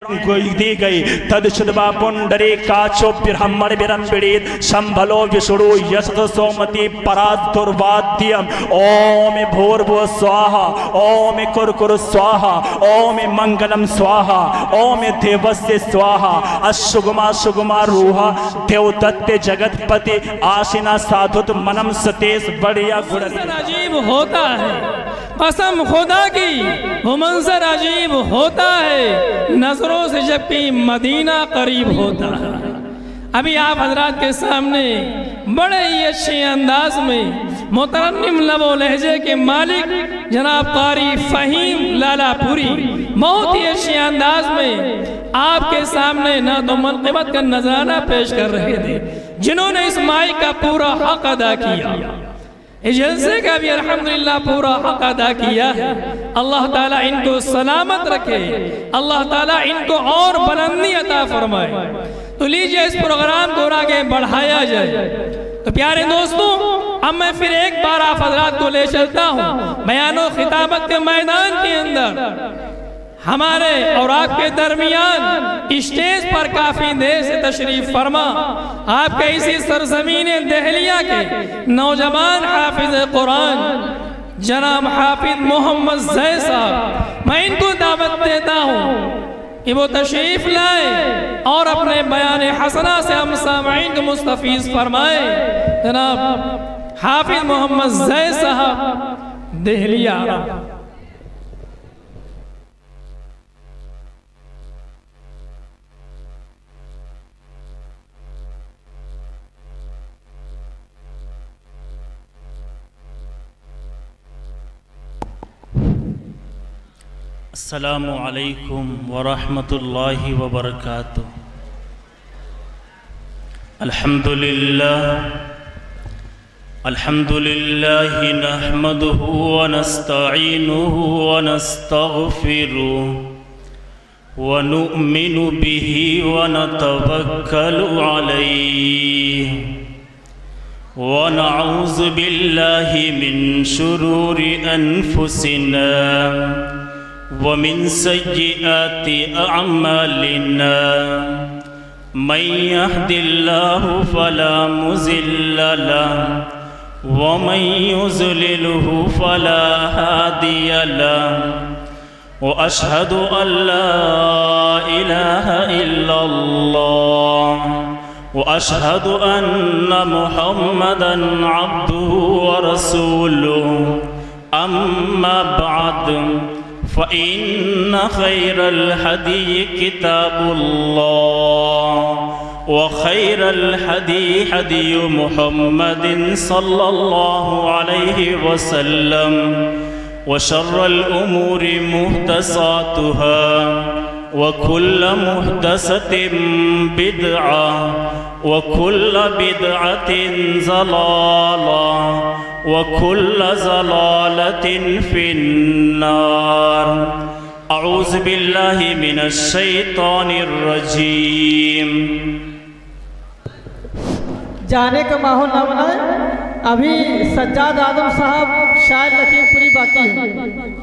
دی گئی تدشدبا پندری کاچو برہمڑ برمبڑید شمبھلو وشڑو یسد سومتی پراد دروادیم اوم بھوربو سواہا اوم کرکر سواہا اوم منگلم سواہا اوم دیوست سواہا اشگما شگما روحا دیو دت جگت پتی آشنا سادھت منم ستیس بڑیا گڑھ عجیب ہوتا ہے قسم خدا کی وہ منظر عجیب ہوتا ہے نظروں سے جبکہ مدینہ قریب ہوتا ہے ابھی آپ حضرات کے سامنے بڑے ہی اچھے انداز میں مترنم لب و لہجے کے مالک جناب قاری فہیم لالا پوری بہت ہی اچھے انداز میں آپ کے سامنے نعت و منقبت کا نذرانہ پیش کر رہے تھے جنہوں نے اس مائک کا پورا حق ادا کیا اس جلسے کا بھی الحمدللہ پورا حق ادا کیا ہے اللہ تعالیٰ ان کو سلامت رکھے اللہ تعالیٰ ان کو اور بلندی عطا فرمائے تو لیجئے اس پروگرام کو آگے بڑھایا جائے تو پیارے دوستوں اب میں پھر ایک بار آپ حضرات کو لے چلتا ہوں بیان و خطابت کے میدان کے اندر ہمارے اور آپ کے درمیان اسٹیج پر کافی دیر سے تشریف فرما آپ کے اسی سرزمین دہلیہ کے نوجوان حافظ قرآن جناب حافظ محمد زید صاحب میں ان کو دعوت دیتا ہوں کہ وہ تشریف لائیں اور اپنے بیان حسنہ سے ہم سامعین کو مستفیض فرمائیں جناب حافظ محمد زید صاحب دہلیہ السلام علیکم ورحمۃ اللہ وبرکاتہ الحمدللہ نحمده ونستعینه ونستغفره ونؤمن به ونتوکل علیہ ونعوذ باللہ من شرور انفسنا ومن سيئات أعمالنا من يهد الله فلا مضل له ومن يضلله فلا هادي له وأشهد أن لا إله إلا الله وأشهد أن محمدا عبده ورسوله أما بعد فإن خير الحدي كتاب الله وخير الحدي حدي محمد صلى الله عليه وسلم وشر الأمور محدثاتها وكل محدثة بدعة وكل بدعة ضلالة وكل ضلالة في النار اعوذ باللہ من الشیطان الرجیم جانے کا ماحول نہ بنائے ابھی سجاد اعظم صاحب شاید لکھیم پوری باقی ہے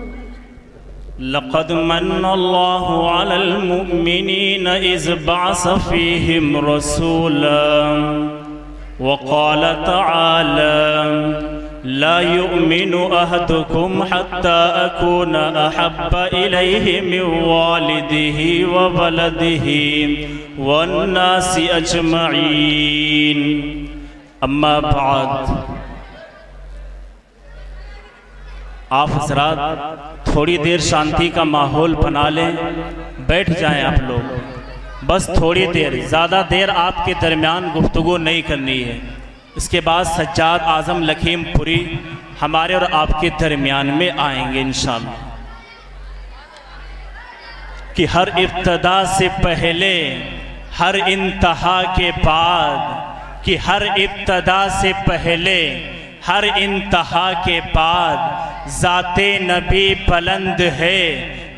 لقد من اللہ علی المؤمنین اذ بعث فیہم رسولا وقال تعالی لا يؤمن أحدكم حتى أكون أحب إليه من والده وولده والناس أجمعين أما بعد آپ حضرات تھوڑی دیر شانتی کا ماحول بنا لیں بیٹھ جائیں آپ لوگ بس تھوڑی دیر زیادہ دیر آپ کے درمیان گفتگو نہیں کرنی ہے اس کے بعد سجاد اعظم لکھیم پوری ہمارے اور آپ کے درمیان میں آئیں گے انشاءاللہ کہ ہر ابتدا سے پہلے ہر انتہا کے بعد کہ ہر ابتدا سے پہلے ہر انتہا کے بعد ذات نبی بلند ہے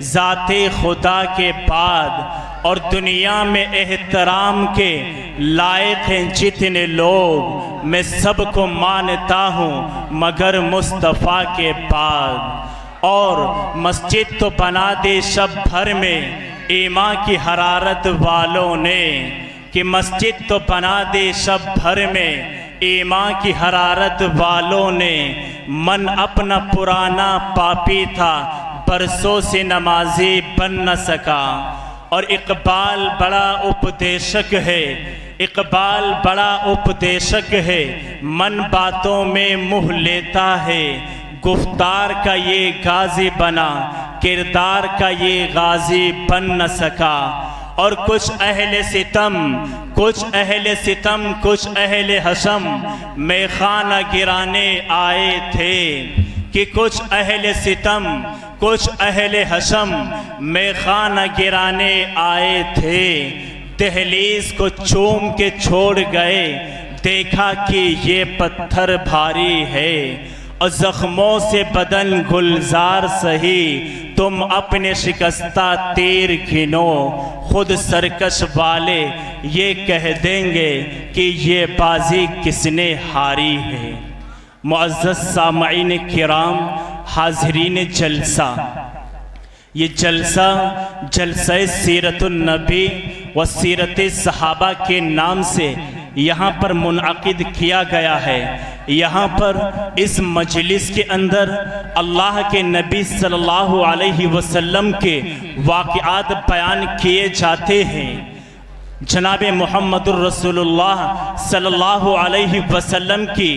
ذات خدا کے بعد اور دنیا میں احترام کے لائق ہیں جتنے لوگ میں سب کو مانتا ہوں مگر مصطفیٰ کے بعد اور مسجد تو بنا دے شب بھر میں ایمان کی حرارت والوں نے کہ مسجد تو بنا دے شب بھر میں، ایمان کی حرارت والوں نے من اپنا پرانا پاپی تھا، برسوں سے نمازی بن نہ سکا۔ اور اقبال بڑا اپدیشک ہے، اقبال بڑا اپدیشک ہے، من باتوں میں منہ لیتا ہے، گفتار کا یہ غازی بنا، کردار کا یہ غازی بن نہ سکا۔ اور کچھ اہل ستم، کچھ اہل ستم، کچھ اہل حشم میخانہ گرانے آئے تھے، کہ کچھ اہل ستم، کچھ اہل حشم میخانہ گرانے آئے تھے، دہلیز کو چوم کے چھوڑ گئے، دیکھا کہ یہ پتھر بھاری ہے، اور زخموں سے بدن گلزار سہی، تم اپنے شکستہ تیر گھنو، خود سرکش والے یہ کہہ دیں گے کہ یہ بازی کس نے ہاری ہے۔ معزز سامعین کرام، حاضرین جلسہ، یہ جلسہ سیرت النبی و سیرت صحابہ کے نام سے یہاں پر منعقد کیا گیا ہے۔ یہاں پر اس مجلس کے اندر اللہ کے نبی صلی اللہ علیہ وسلم کے واقعات بیان کیے جاتے ہیں۔ جناب محمد الرسول اللہ صلی اللہ علیہ وسلم کی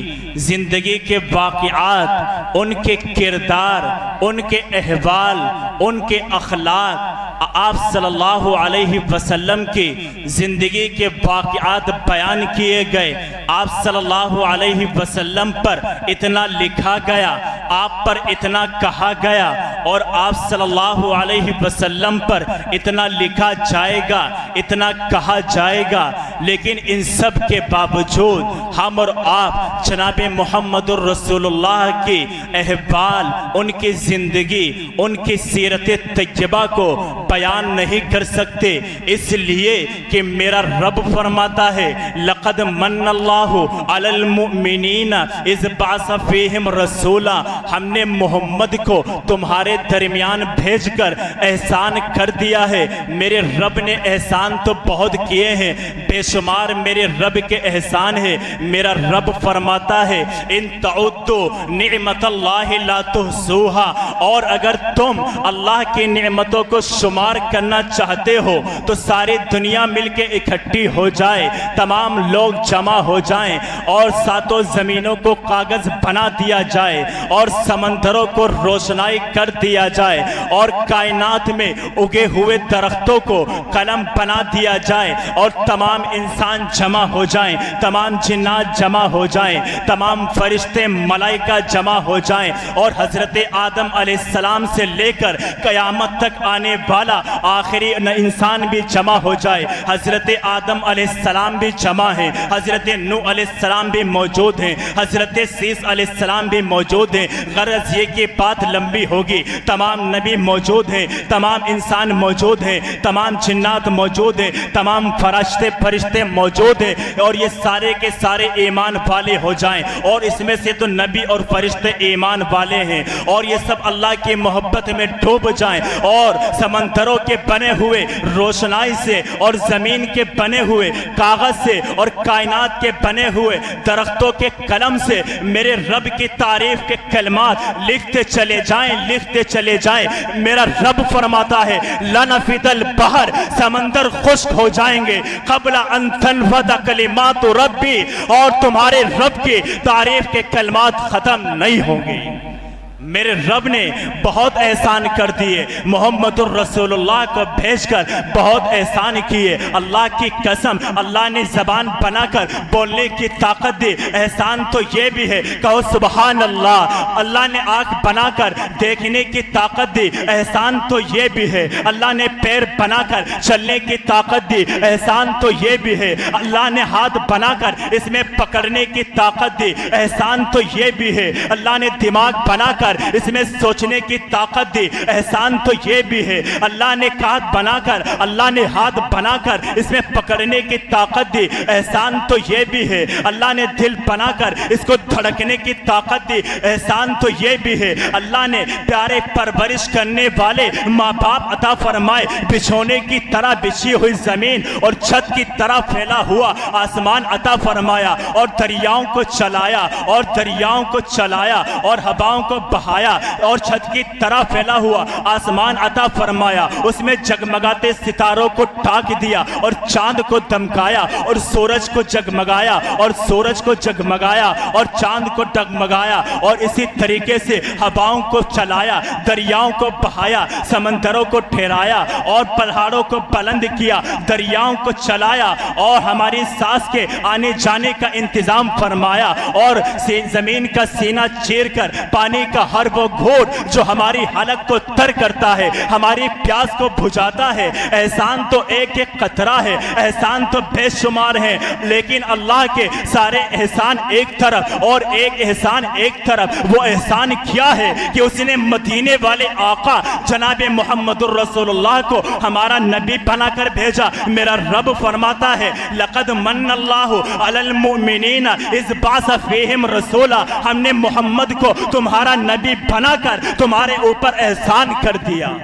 زندگی کے واقعات، ان کے کردار، ان کے احوال، ان کے اخلاق، آپ صلی اللہ علیہ وسلم کی زندگی کے واقعات بیان کیے گئے۔ آپ صلی اللہ علیہ وسلم پر اتنا لکھا گیا، آپ پر اتنا کہا گیا، اور آپ صلی اللہ علیہ وسلم پر اتنا لکھا جائے گا، اتنا کہا جائے گا، لیکن ان سب کے باوجود ہم اور آپ جناب محمد الرسول اللہ کی احوال، ان کی زندگی، ان کی سیرت طیبہ کو بیان نہیں کر سکتے، اس لیے کہ میرا رب فرماتا ہے لَقَدْ مَنَّ اللَّهُ عَلَى الْمُؤْمِنِينَ إِذْ بَعَثَ فِيهِمْ رَسُولًا، ہم نے محمد کو تمہارے درمیان بھیج کر احسان کر دیا ہے۔ میرے رب نے احسان تو بہت کیے ہیں، بے شمار میرے رب کے احسان ہے۔ میرا رب فرماتا ہے ان تعدوا نعمت اللہ لا تحصوها، اور اگر تم اللہ کی نعمتوں کو شمار کرنا چاہتے ہو تو ساری دنیا مل کے اکٹھی ہو جائے، تمام لوگ جمع ہو جائیں، اور ساتوں زمینوں کو کاغذ بنا دیا جائے، اور سمندروں کو روشنائی کر دیا جائے، اور کائنات میں اگے ہوئے درختوں کو قلم بنا دیا جائے، اور تمام انسان جمع ہو جائیں، تمام جنات جمع ہو جائیں، تمام فرشتے ملائکہ جمع ہو جائیں، اور حضرت آدم علیہ السلام سے لے کر قیامت تک آنے والا آخری انسان بھی جمع ہو جائے، حضرت آدم علیہ السلام بھی جمع ہیں، حضرت نوح علیہ السلام بھی موجود ہیں، حضرت سیس علیہ السلام بھی موجود ہیں، غرض یہ کہ بات لمبی ہوگی، تمام نبی موجود ہیں، تمام انسان موجود ہیں، تمام جنات موجود ہیں، تمام فرشتے موجود ہیں، اور یہ سارے کے سارے ایمان والے ہو جائیں، اور اس میں سے تو نبی اور فرشتے ایمان والے ہیں، اور یہ سب اللہ کی محبت میں ڈوب جائیں، اور سمندروں کے بنے ہوئے روشنائی سے، اور زمین کے بنے ہوئے کاغذ سے، اور کائنات کے بنے ہوئے درختوں کے قلم سے میرے رب کی تعریف کے کلمات لکھتے چلے جائیں، لکھتے چلے جائیں۔ میرا رب فرماتا ہے لَنَفِدَ الْبَحْرُ، سمندر خشک ہو جائیں گے قبل ان تنفد کلمات ربی، اور تمہارے رب کی تعریف کے کلمات ختم نہیں ہوں گے۔ میرے رب نے بہت احسان کر دیے، محمد الرسول اللہ کو بھیج کر بہت احسان کیے۔ اللہ کی قسم، اللہ نے زبان بنا کر بولنے کی طاقت دی، احسان تو یہ بھی ہے، کہو سبحان اللہ۔ اللہ نے آنکھ بنا کر دیکھنے کی طاقت دی، احسان تو یہ بھی ہے۔ اللہ نے پیر بنا کر چلنے کی طاقت دی، احسان تو یہ بھی ہے۔ اللہ نے ہاتھ بنا کر اس میں پکڑنے کی طاقت دی، احسان تو یہ بھی ہے۔ اللہ نے دماغ بنا کر کر اس میں سوچنے کی طاقت دی۔ احسان تو یہ بھی ہے اللہ نے ہاتھ بنا کر، اللہ نے ہاتھ بنا کر اس میں پکڑنے کی طاقت دی۔ احسان تو یہ بھی ہے اللہ نے دل بنا کر اس کو دھڑکنے کی طاقت دی۔ احسان تو یہ بھی ہے اللہ نے پیارے پرورش کرنے والے ماں باپ عطا فرمائے، بچھونے کی طرح بچھی ہوئی زمین اور چھت کی طرح پھیلا ہوا آسمان عطا فرمایا، اور دریاؤں کو چلایا اور دریاؤں کو چلایا اور ہواؤں کو بہایا، اور چھت کی طرح پھیلا ہوا آسمان عطا فرمایا، اس میں جگمگاتے ستاروں کو ٹاک دیا اور چاند کو دمکایا اور سورج کو جگمگایا اور سورج کو جگمگایا اور چاند کو ڈگمگایا، اور اسی طریقے سے ہواؤں کو چلایا، دریاؤں کو بہایا، سمندروں کو ٹھہرایا اور پہاڑوں کو بلند کیا، دریاؤں کو چلایا اور ہماری سانس کے آنے جانے کا انتظام فرمایا، اور زمین کا سینہ چیر کر پانی کا ہر وہ گھونٹ جو ہماری حلق کو تر کرتا ہے، ہماری پیاس کو بجھاتا ہے۔ احسان تو ایک ایک قطرہ ہے، احسان تو بے شمار ہے، لیکن اللہ کے سارے احسان ایک طرف اور ایک احسان ایک طرف۔ وہ احسان کیا ہے کہ اس نے مدینے والے آقا جناب محمد الرسول اللہ کو ہمارا نبی بنا کر بھیجا۔ میرا رب فرماتا ہے لقد من اللہ علی المؤمنین اذ بعث فیہم رسولا، ہم نے محمد کو تمہارا نبی بنا کر تمہارے اوپر احسان کر دیا۔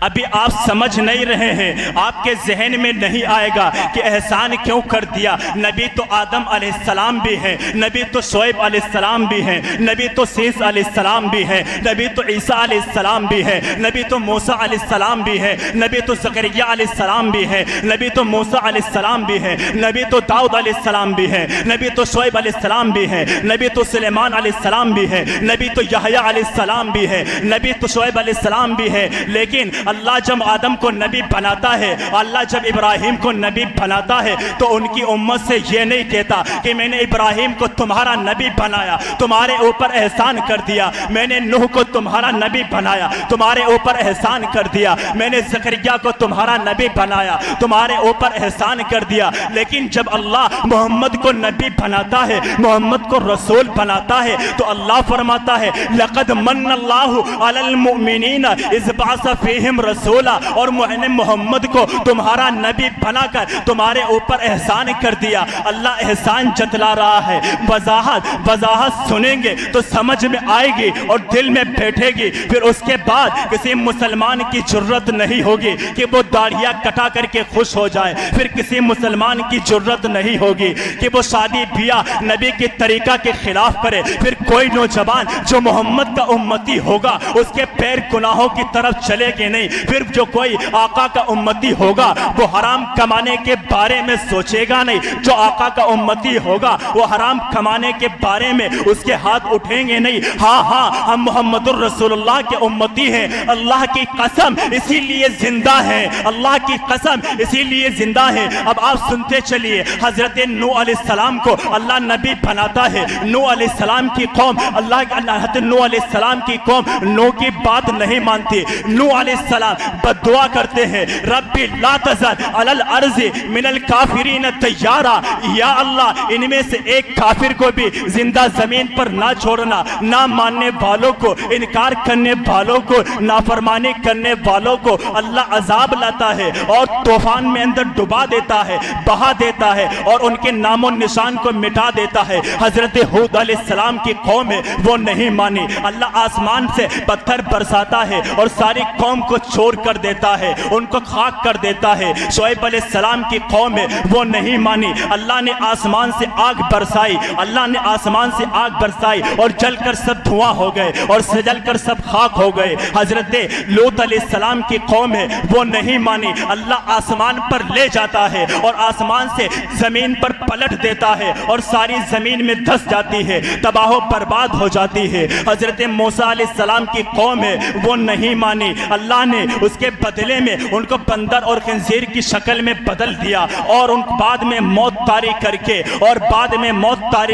ابھی آپ سمجھ نہیں رہے ہیں، آپ کے ذہن میں نہیں آئے گا کہ احسان کیوں کر دیا۔ نبی تو آدم علیہ السلام بھی ہیں، نبی تو شعیب علیہ السلام بھی ہیں، نبی تو سیس علیہ السلام بھی ہیں، نبی تو عیسیٰ علیہ السلام بھی ہیں، نبی تو موسیٰ علیہ السلام بھی ہیں، نبی تو زکریا علیہ السلام بھی ہیں، نبی تو موسیٰ علیہ السلام بھی ہیں، نبی تو داؤد علیہ السلام بھی ہیں، نبی تو شعیب علیہ السلام بھی ہیں، نبی تو سلیمان علیہ السلام بھی ہیں، نبی تو یحییٰ علیہ السلام بھی ہیں، نبی تو شعیب علیہ السلام بھی ہیں۔ لیکن اللہ جب آدم کو نبی بناتا ہے، اللہ جب ابراہیم کو نبی بناتا ہے تو ان کی امت سے یہ نہیں کہتا کہ میں نے ابراہیم کو تمہارا نبی بنایا، تمہارے اوپر احسان کر دیا، میں نے نوح کو تمہارا نبی بنایا، تمہارے اوپر احسان کر دیا، میں نے زکریا کو تمہارا نبی بنایا، تمہارے اوپر احسان کر دیا۔ لیکن جب اللہ محمد کو نبی بناتا ہے، محمد کو رسول بناتا ہے، تو اللہ فرماتا ہے لقد من اللہ علی المؤمنین اذ بعث فیہم رسولا، اور میں نے محمد کو تمہارا نبی بنا کر تمہارے اوپر احسان کر دیا۔ اللہ احسان جتلا رہا ہے، وضاحت سنیں گے تو سمجھ میں آئے گی اور دل میں بیٹھے گی۔ پھر اس کے بعد کسی مسلمان کی جرت نہیں ہوگی کہ وہ داڑھیاں کٹا کر کے خوش ہو جائے، پھر کسی مسلمان کی جرت نہیں ہوگی کہ وہ شادی بیاہ نبی کے طریقہ کے خلاف کرے، پھر کوئی نوجوان جو محمد کا امتی ہوگا اس کے پیر گناہوں کی طرف چلے گے نہیں، پھر جو کوئی آقا کا امتی ہوگا وہ حرام کمانے کے بارے میں سوچے گا نہیں، جو آقا کا امتی ہوگا وہ حرام کمانے کے بارے میں اس کے ہاتھ اٹھیں گے نہیں۔ ہاں ہم محمد الرسول اللہ کے امتی ہیں، اللہ کی قسم اسی لیے زندہ ہیں، اللہ کی قسم اسی لیے زندہ ہیں۔ اب آپ سنتے چلیے، حضرت نوح علیہ السلام کو اللہ نبی بناتا ہے۔ نوح علیہ السلام کی قوم حضرت نوح علیہ السلام کی قوم نوح کی بات نہیں مانتی۔ نوح علیہ السلام بدعا کرتے ہیں ربی لا تذر علی الارض من الکافرین دیارا، یا اللہ ان میں سے ایک کافر کو بھی زندہ زمین پر نہ چھوڑنا، نہ ماننے والوں کو، انکار کرنے والوں کو، نافرمانی کرنے والوں کو اللہ عذاب لاتا ہے اور طوفان میں اندر ڈبا دیتا ہے، بہا دیتا ہے اور ان کے نام و نشان کو مٹا دیتا ہے۔ حضرت ہود علیہ السلام کی قوم ہے وہ نہیں مانی، اللہ آسمان سے پتھر برساتا ہے اور ساری قوم کو چھوڑ کر دیتا ہے، ان کو خاک کر دیتا ہے۔ شعیب علیہ السلام کی قوم ہے وہ نہیں مانی، اللہ نے آسمان سے آگ برسائی، اللہ نے آسمان سے آگ برسائی اور جل کر سب دھواں ہو گئے اور جل کر سب خاک ہو گئے۔ حضرت لوط علیہ السلام کی قوم ہے وہ نہیں مانی، اللہ آسمان پر لے جاتا ہے اور آسمان سے زمین پر پلٹ دیتا ہے اور ساری زمین میں دھس جاتی ہے، تباہ و برباد ہو جاتی ہے۔ حضرت موسیٰ علیہ السلام کی قوم ہے وہ نہیں مانی، اللہ نے اس کے بدلے میں ان کو بندر اور خنزیر کی شکل میں بدل دیا اور ان بعد میں موت طاری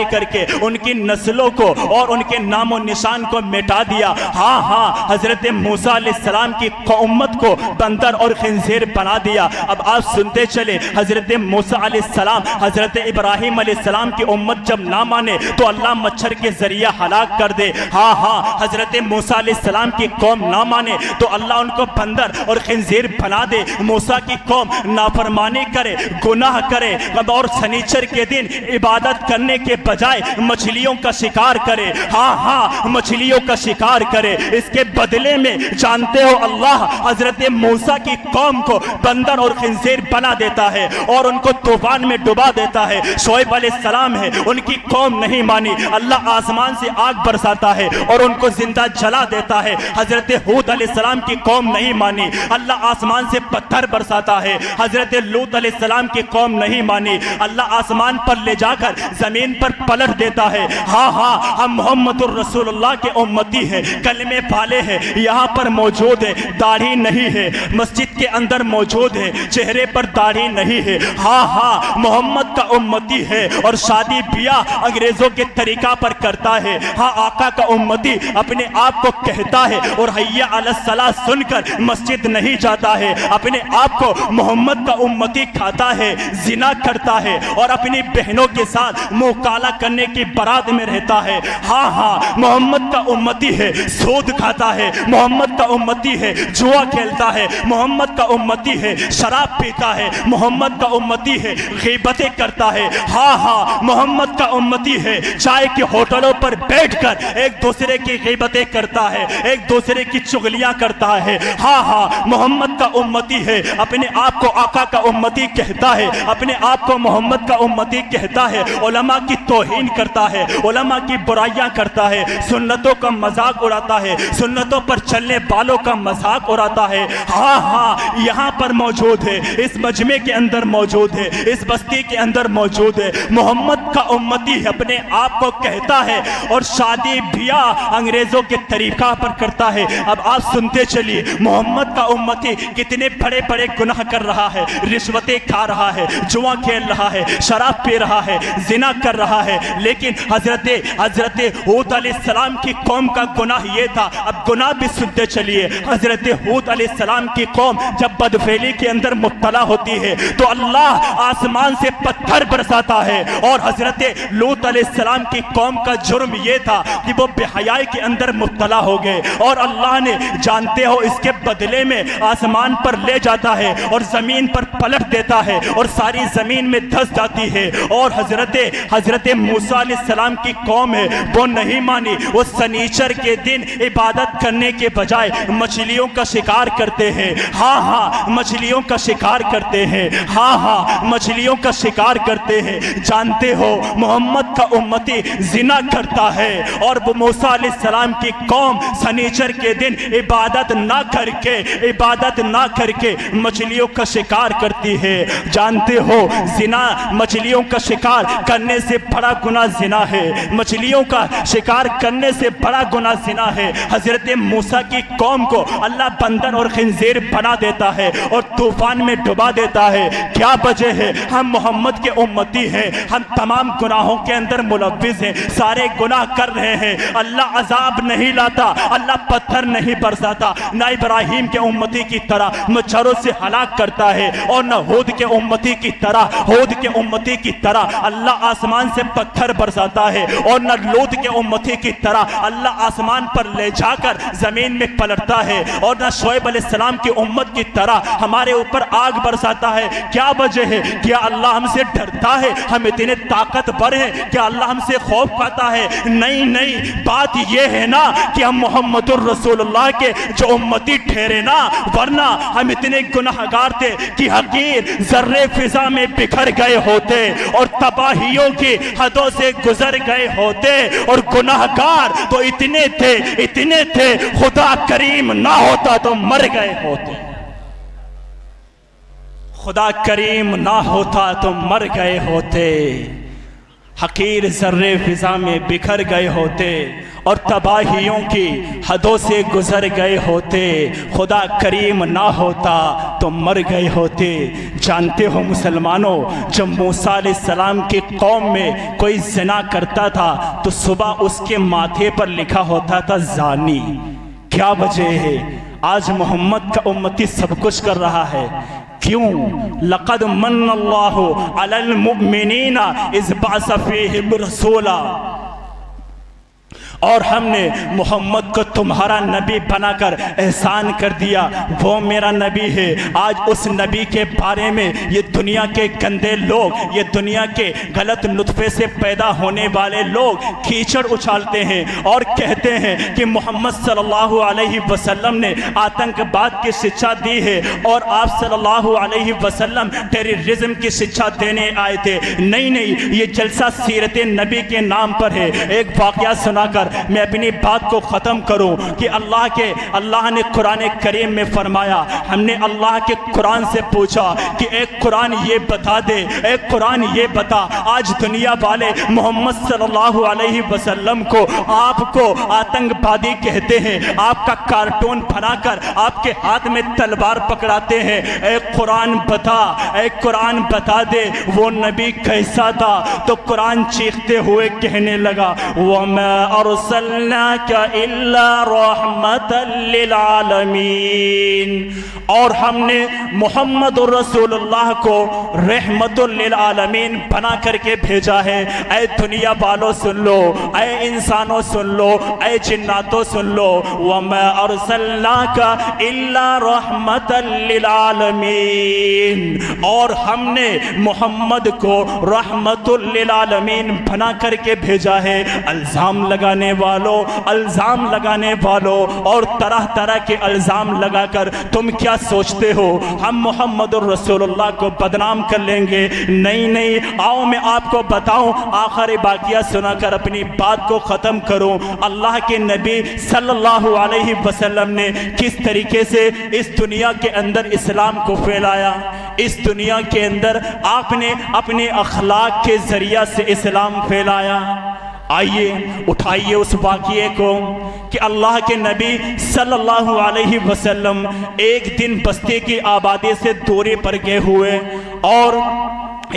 کر کے ان کی نسلوں کو اور ان کے نام و نشان کو مٹا دیا۔ ہاں حضرت موسیٰ علیہ السلام کی امت کو بندر اور خنزیر بنا دیا۔ اب آپ سنتے چلے، حضرت موسیٰ علیہ السلام حضرت ابراہیم علیہ السلام کی امت جب نہ مانے تو اللہ مچھر کے ذریعہ ہلاک کر دے۔ ہاں حضرت موسیٰ علیہ السلام کی قوم نہ مانے تو اللہ ان کو بندر اور خنزیر بنا دے۔ موسیٰ کی قوم نافرمانی کرے، گناہ کرے اور سنیچر کے دن عبادت کرنے کے بجائے مچھلیوں کا شکار کرے۔ ہاں مچھلیوں کا شکار کرے۔ اس کے بدلے میں جانتے ہو اللہ حضرت موسیٰ کی قوم کو بندر اور خنزیر بنا دیتا ہے اور ان کو طوفان میں ڈبا دیتا ہے۔ شعیب علیہ السلام ہے، ان کی قوم نہیں مانی، اللہ آسمان سے آگ برساتا ہے اور ان کو زندہ جلا دیتا ہے۔ حضرت ہود علیہ السلام کی قوم نہیں مانی، اللہ آسمان سے پتھر برساتا ہے۔ حضرت لوط علیہ السلام کی قوم نہیں مانی، اللہ آسمان پر لے جا کر زمین پر پلٹ دیتا ہے۔ ہاں ہم محمد الرسول اللہ کے امتی ہیں، کلمے والے ہیں، یہاں پر موجود ہے، داڑھی نہیں ہے، مسجد کے اندر موجود ہے، چہرے پر داڑھی نہیں ہے۔ ہاں محمد کا امتی ہے اور شادی بیاہ انگریزوں کے طریقہ پر کرتا ہے۔ ہاں آقا کا امتی اپنے آپ کو کہتا ہے اور حی علی الصلاۃ سن کر مسجد نہیں جاتا ہے، اپنے آپ کو محمد کا امتی کھاتا ہے، زنا کرتا ہے اور اپنی بہنوں کے ساتھ منہ کالا کرنے کی برات میں رہتا ہے۔ ہاں محمد کا امتی ہے، سود کھاتا ہے، محمد کا امتی ہے، جوا کھیلتا ہے، محمد کا امتی ہے، شراب پیتا ہے، محمد کا امتی ہے، غیبتیں کرتا ہے۔ ہاں محمد کا امتی ہے، چائے کے ہوٹلوں پر بیٹھ کر ایک دوسرے کی غیبتیں کرتا ہے، ایک دوسرے کی چغلیاں کرتا ہے۔ ہاں محمد کا امتی ہے، اپنے آپ کو آقا کا امتی کہتا ہے، اپنے آپ کو محمد کا امتی کہتا ہے، علماء کی توہین کرتا ہے، علماء کی برائیاں کرتا ہے، سنتوں کا مذاق اڑاتا ہے، سنتوں پر چلنے والوں کا مذاق اڑاتا ہے۔ ہاں یہاں پر موجود ہے، اس مجمع کے اندر موجود ہے، اس بستی کے اندر موجود ہے، محمد کا امتی اپنے آپ کو کہتا ہے اور شادی بیاہ انگریزوں کے طریقہ پر کرتا ہے۔ اب آپ سنتے چلیے، محمد کا امتی کتنے بڑے بڑے گناہ کر رہا ہے، رشوتیں کھا رہا ہے، جوا کھیل رہا ہے، شراب پی رہا ہے، زنا کر رہا ہے، لیکن حضرت ہود علیہ السلام کی قوم کا گناہ یہ تھا۔ اب گناہ بھی سنتے چلیے، حضرت ہود علیہ السلام کی قوم جب بدفعلی کے اندر مبتلا ہوتی ہے تو اللہ آسمان سے پتھر برساتا ہے، اور حضرت لوط علیہ السلام کی قوم کا جرم یہ تھا کہ وہ بے حیائی کے اندر مبتلا ہو گئے، اور اللہ نے جانتے ہو اس کے بدلے میں آسمان پر لے جاتا ہے اور زمین پر پلٹ دیتا ہے اور ساری زمین میں دھس جاتی ہے۔ اور حضرت موسیٰ علیہ السلام کی قوم ہے، وہ نہیں مانی، وہ سنیچر کے دن عبادت کرنے کے بجائے مچھلیوں کا شکار کرتے ہیں۔ ہاں مچھلیوں کا شکار کرتے ہیں، ہاں مچھلیوں کا شکار کرتے ہیں۔ جانتے ہو محمد کا امتی زنا کرتا ہے اور وہ موسیٰ علیہ السلام کی قوم سنیچر کے دن عبادت نہ کر کے مچھلیوں کا شکار کرتی ہے۔ جانتے ہو زنا مچھلیوں کا شکار کرنے سے بڑا گناہ زنا ہے، مچھلیوں کا شکار کرنے سے بڑا گناہ زنا ہے۔ حضرت موسیٰ کی قوم کو اللہ بندر اور خنزیر بنا دیتا ہے اور طوفان میں ڈبا دیتا ہے۔ کیا وجہ ہے؟ ہم محمد کے امتی ہیں، ہم تمام گناہوں کے اندر ملوث ہیں، سارے گناہ کر رہے ہیں۔ اللہ عذاب نہیں لاتا، اللہ پتھر نہیں برساتا، نہ ابراہیم کے امتی کی طرح مچھروں سے ہلاک کرتا ہے، اور نہ ہود کے امتی کی طرح اللہ آسمان سے پتھر برساتا ہے، اور نہ لوط کے امتی کی طرح اللہ آسمان پر لے جا کر زمین میں پلٹتا ہے، اور نہ شعیب علیہ السلام کی امت کی طرح ہمارے اوپر آگ برساتا ہے۔ کیا وجہ ہے؟ کیا اللہ ہم سے ڈرتا ہے؟ ہم اتنے طاقتور ہیں کیا اللہ ہم سے خوف کھاتا ہے؟ نہیں، بات یہ ہے نا کہ ہم محمد الرسول اللہ کے جو امتی ٹھہرے نا، ورنہ ہم اتنے گناہگار تھے کہ حقیر ذرے فضا میں بکھر گئے ہوتے اور تباہیوں کی حدوں سے گزر گئے ہوتے، اور گناہگار تو اتنے تھے خدا کریم نہ ہوتا تو مر گئے ہوتے، خدا کریم نہ ہوتا تو مر گئے ہوتے، حقیر ذرے فضا میں بکھر گئے ہوتے، اور تباہیوں کی حدوں سے گزر گئے ہوتے، خدا کریم نہ ہوتا تو مر گئے ہوتے۔ جانتے ہو مسلمانوں، جب موسیٰ علیہ السلام کی قوم میں کوئی زنا کرتا تھا تو صبح اس کے ماتھے پر لکھا ہوتا تھا زانی۔ کیا وجہ ہے؟ آج محمد کا امتی سب کچھ کر رہا ہے، کیوں؟ لقد من اللہ علی المؤمنین اذ بعث فیہم رسولا، اور ہم نے محمد کو تمہارا نبی بنا کر احسان کر دیا، وہ میرا نبی ہے۔ آج اس نبی کے بارے میں یہ دنیا کے گندے لوگ، یہ دنیا کے غلط نطفے سے پیدا ہونے والے لوگ کیچڑ اچھالتے ہیں اور کہتے ہیں کہ محمد صلی اللہ علیہ وسلم نے آتنک باد کی شکشا دی ہے اور آپ صلی اللہ علیہ وسلم ٹیررزم کی شکشا دینے آئے تھے۔ نہیں، یہ جلسہ سیرت نبی کے نام پر ہے۔ ایک واقعہ سنا کر میں اپنی بات کو ختم کروں کہ اللہ نے قرآن کریم میں فرمایا، ہم نے اللہ کے قرآن سے پوچھا کہ ایک قرآن یہ بتا دے، ایک قرآن یہ بتا، آج دنیا والے محمد صلی اللہ علیہ وسلم کو، آپ کو آتنک بادی کہتے ہیں، آپ کا کارٹون بنا کر آپ کے ہاتھ میں تلوار پکڑاتے ہیں۔ ایک قرآن بتا، ایک قرآن بتا دے وہ نبی کیسا تھا؟ تو قرآن چیختے ہوئے کہنے لگا، وَمَا أَرْسَلْنَاكَ إِلَّا رَحْمَةً لِلْعَالَمِينَ، اور ہم نے محمد الرسول اللہ کو رحمت للعالمین بنا کر کے بھیجا ہے۔ اے دنیا والوں سن لو، اے انسانوں سن لو، اے جناتوں سن لو، وَمَا أَرْسَلْنَاكَ إِلَّا رَحْمَةً لِلْعَالَمِينَ، اور ہم نے محمد کو رحمت للعالمین بنا کر کے بھیجا ہے۔ الزام لگانے والوں اور طرح طرح کے الزام لگا کر تم کیا سوچتے ہو ہم محمد الرسول اللہ کو بدنام کر لیں گے؟ نہیں، آؤ میں آپ کو بتاؤں، آخر باقیہ سنا کر اپنی بات کو ختم کروں۔ اللہ کے نبی صلی اللہ علیہ وسلم نے کس طریقے سے اس دنیا کے اندر اسلام کو پھیلایا، اس دنیا کے اندر آپ نے اپنے اخلاق کے ذریعہ سے اسلام پھیلایا۔ آئیے اٹھائیے اس واقعے کو کہ اللہ کے نبی صلی اللہ علیہ وسلم ایک دن بستی کی آبادی سے دوری پر گئے ہوئے اور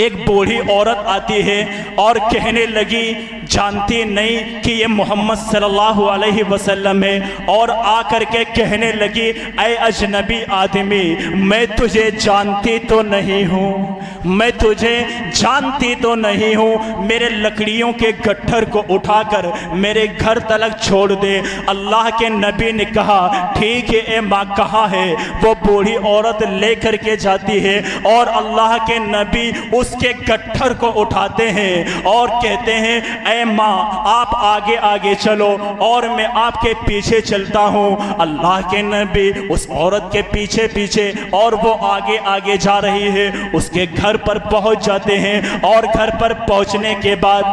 ایک بوڑھی عورت آتی ہے اور کہنے لگی، جانتی نہیں کہ یہ محمد صلی اللہ علیہ وسلم ہے، اور آ کر کے کہنے لگی، اے اجنبی آدمی، میں تجھے جانتی تو نہیں ہوں، میں تجھے جانتی تو نہیں ہوں، میرے لکڑیوں کے گٹھر کو اٹھا کر میرے گھر تلک چھوڑ دے۔ اللہ کے نبی نے کہا، ٹھیک ہے اے ماں، کہاں ہے؟ وہ بوڑھی عورت لے کر کے جاتی ہے اور اللہ کے نبی اس کے گٹھر کو اٹھاتے ہیں اور کہتے ہیں، اے ماں آپ آگے آگے چلو اور میں آپ کے پیچھے چلتا ہوں۔ اللہ کے نبی اس عورت کے پیچھے پیچھے اور وہ آگے آگے جا رہی ہے، اس کے گھر پر پہنچ جاتے ہیں اور گھر پر پہنچنے کے بعد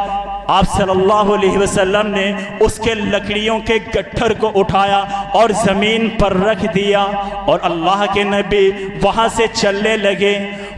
آپ صلی اللہ علیہ وسلم نے اس کے لکڑیوں کے گٹھر کو اٹھایا اور زمین پر رکھ دیا اور اللہ کے نبی وہاں سے چلنے لگے۔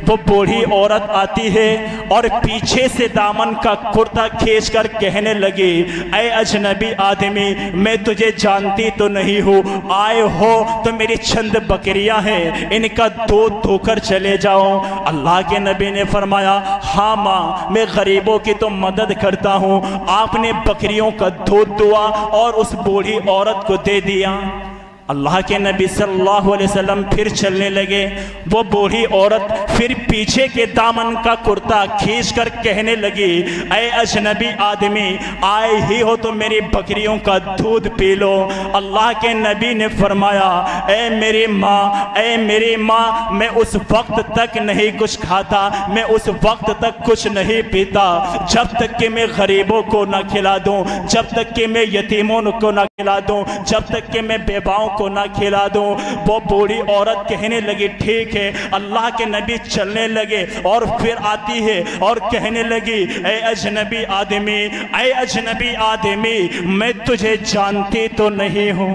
وہ بوڑھی عورت آتی ہے اور پیچھے سے دامن کا کرتا کھینچ کر کہنے لگی، اے اجنبی آدمی، میں تجھے جانتی تو نہیں ہوں، آئے ہو تو میری چند بکریاں ہیں، ان کا دودھ دھو کر چلے جاؤ۔ اللہ کے نبی نے فرمایا، ہاں ماں، میں غریبوں کی تو مدد کرتا ہوں۔ آپ نے بکریوں کا دودھ دھوا اور اس بوڑھی عورت کو دے دیا۔ اللہ کے نبی صلی اللہ علیہ وسلم پھر چلنے لگے۔ وہ بوڑھی عورت پھر پیچھے کے دامن کا کرتا کھینچ کر کہنے لگی، اے اجنبی آدمی، آئے ہی ہو تو میری بکریوں کا دودھ پی لو۔ اللہ کے نبی نے فرمایا، اے میری ماں، میں اس وقت تک نہیں کچھ کھاتا، میں اس وقت تک کچھ نہیں پیتا جب تک کہ میں غریبوں کو نہ کھلا دوں، جب تک کہ میں یتیموں کو نہ کھلا دوں، جب تک کہ میں بیواؤں کو نہ کھلا دوں۔ وہ بوڑھی عورت کہنے لگی، ٹھیک ہے۔ اللہ کے نبی چلنے لگے اور پھر آتی ہے اور کہنے لگی، اے اجنبی آدمی، میں تجھے جانتی تو نہیں ہوں۔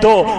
2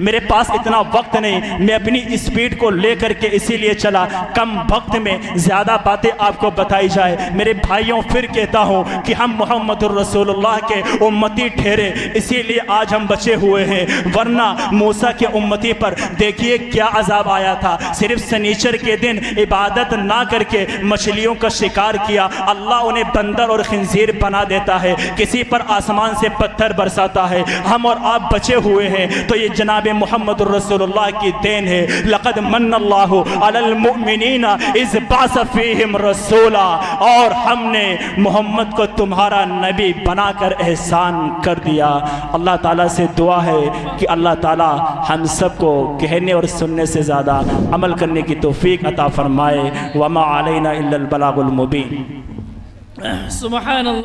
میرے پاس اتنا وقت نہیں، میں اپنی اسپیڈ کو لے کر کے اسی لیے چلا، کم وقت میں زیادہ باتیں آپ کو بتائی جائے۔ میرے بھائیوں پھر کہتا ہوں کہ ہم محمد الرسول اللہ کے امتی ٹھہرے، اسی لیے آج ہم بچے ہوئے ہیں، ورنہ موسیٰ کے امتی پر دیکھیے کیا عذاب آیا تھا۔ صرف سنیچر کے دن عبادت نہ کر کے مچھلیوں کا شکار کیا، اللہ انہیں بندر اور خنزیر بنا دیتا ہے، کسی پر آسمان سے پتھر برساتا ہے۔ ہم اور آپ بچے ہوئے ہیں تو یہ جناب محمد الرسول اللہ کی دین ہے۔ لقد من اللہ علی المؤمنین اذ بعث فیہم رسولا، اور ہم نے محمد کو تمہارا نبی بنا کر احسان کر دیا۔ اللہ تعالیٰ سے دعا ہے کہ اللہ تعالیٰ ہم سب کو کہنے اور سننے سے زیادہ عمل کرنے کی توفیق عطا فرمائے۔ وما علینا الا البلاغ المبین۔ سبحان اللہ۔